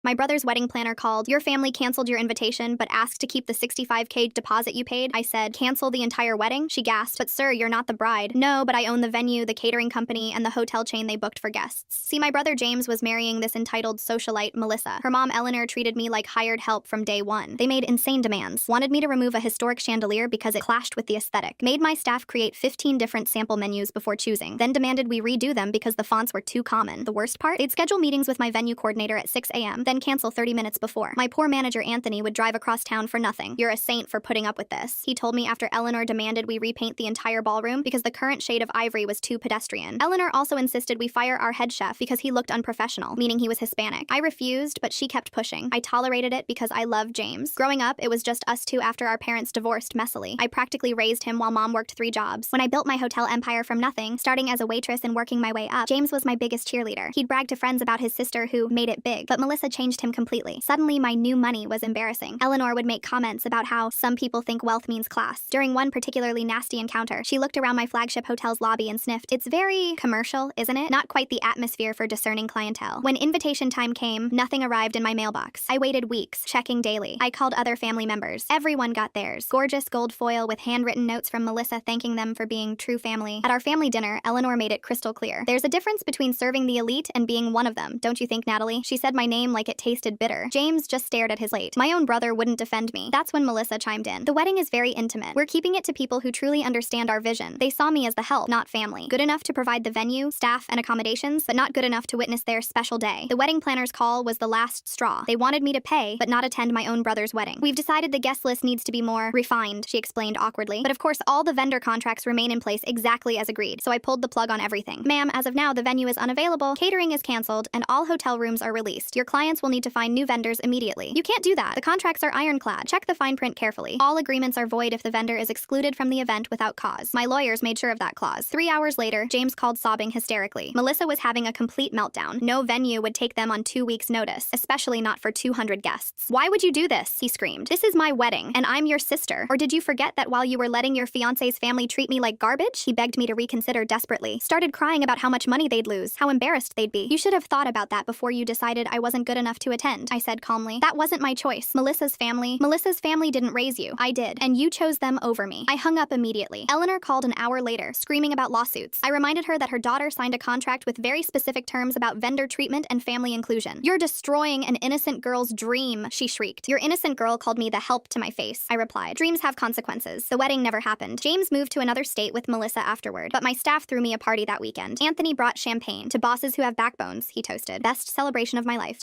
My brother's wedding planner called. Your family canceled your invitation, but asked to keep the $65K deposit you paid. I said, cancel the entire wedding? She gasped, but sir, you're not the bride. No, but I own the venue, the catering company, and the hotel chain they booked for guests. See, my brother James was marrying this entitled socialite, Melissa. Her mom, Eleanor, treated me like hired help from day one. They made insane demands. Wanted me to remove a historic chandelier because it clashed with the aesthetic. Made my staff create 15 different sample menus before choosing. Then demanded we redo them because the fonts were too common. The worst part? They'd schedule meetings with my venue coordinator at 6 a.m., then cancel 30 minutes before. My poor manager Anthony would drive across town for nothing. You're a saint for putting up with this, he told me after Eleanor demanded we repaint the entire ballroom because the current shade of ivory was too pedestrian. Eleanor also insisted we fire our head chef because he looked unprofessional, meaning he was Hispanic. I refused, but she kept pushing. I tolerated it because I love James. Growing up, it was just us two after our parents divorced messily. I practically raised him while mom worked 3 jobs. When I built my hotel empire from nothing, starting as a waitress and working my way up, James was my biggest cheerleader. He'd brag to friends about his sister who made it big, but Melissa changed him completely. Suddenly, my new money was embarrassing. Eleanor would make comments about how some people think wealth means class. During one particularly nasty encounter, she looked around my flagship hotel's lobby and sniffed. It's very commercial, isn't it? Not quite the atmosphere for discerning clientele. When invitation time came, nothing arrived in my mailbox. I waited weeks, checking daily. I called other family members. Everyone got theirs. Gorgeous gold foil with handwritten notes from Melissa thanking them for being true family. At our family dinner, Eleanor made it crystal clear. There's a difference between serving the elite and being one of them, don't you think, Natalie? She said my name like it tasted bitter. James just stared at his plate. My own brother wouldn't defend me. That's when Melissa chimed in. The wedding is very intimate. We're keeping it to people who truly understand our vision. They saw me as the help, not family. Good enough to provide the venue, staff, and accommodations, but not good enough to witness their special day. The wedding planner's call was the last straw. They wanted me to pay, but not attend my own brother's wedding. We've decided the guest list needs to be more refined, she explained awkwardly. But of course, all the vendor contracts remain in place exactly as agreed, so I pulled the plug on everything. Ma'am, as of now, the venue is unavailable, catering is canceled, and all hotel rooms are released. Your clients will need to find new vendors immediately. You can't do that. The contracts are ironclad. Check the fine print carefully. All agreements are void if the vendor is excluded from the event without cause. My lawyers made sure of that clause. 3 hours later, James called sobbing hysterically. Melissa was having a complete meltdown. No venue would take them on 2 weeks' notice, especially not for 200 guests. Why would you do this? He screamed. This is my wedding, and I'm your sister. Or did you forget that while you were letting your fiance's family treat me like garbage? He begged me to reconsider desperately. Started crying about how much money they'd lose, how embarrassed they'd be. You should have thought about that before you decided I wasn't good enough to attend, I said calmly. That wasn't my choice. Melissa's family didn't raise you. I did, and you chose them over me. I hung up immediately. Eleanor called an hour later, screaming about lawsuits. I reminded her that her daughter signed a contract with very specific terms about vendor treatment and family inclusion. You're destroying an innocent girl's dream, she shrieked. Your innocent girl called me the help to my face, I replied. Dreams have consequences. The wedding never happened. James moved to another state with Melissa afterward, but my staff threw me a party that weekend. Anthony brought champagne. To bosses who have backbones, he toasted. Best celebration of my life.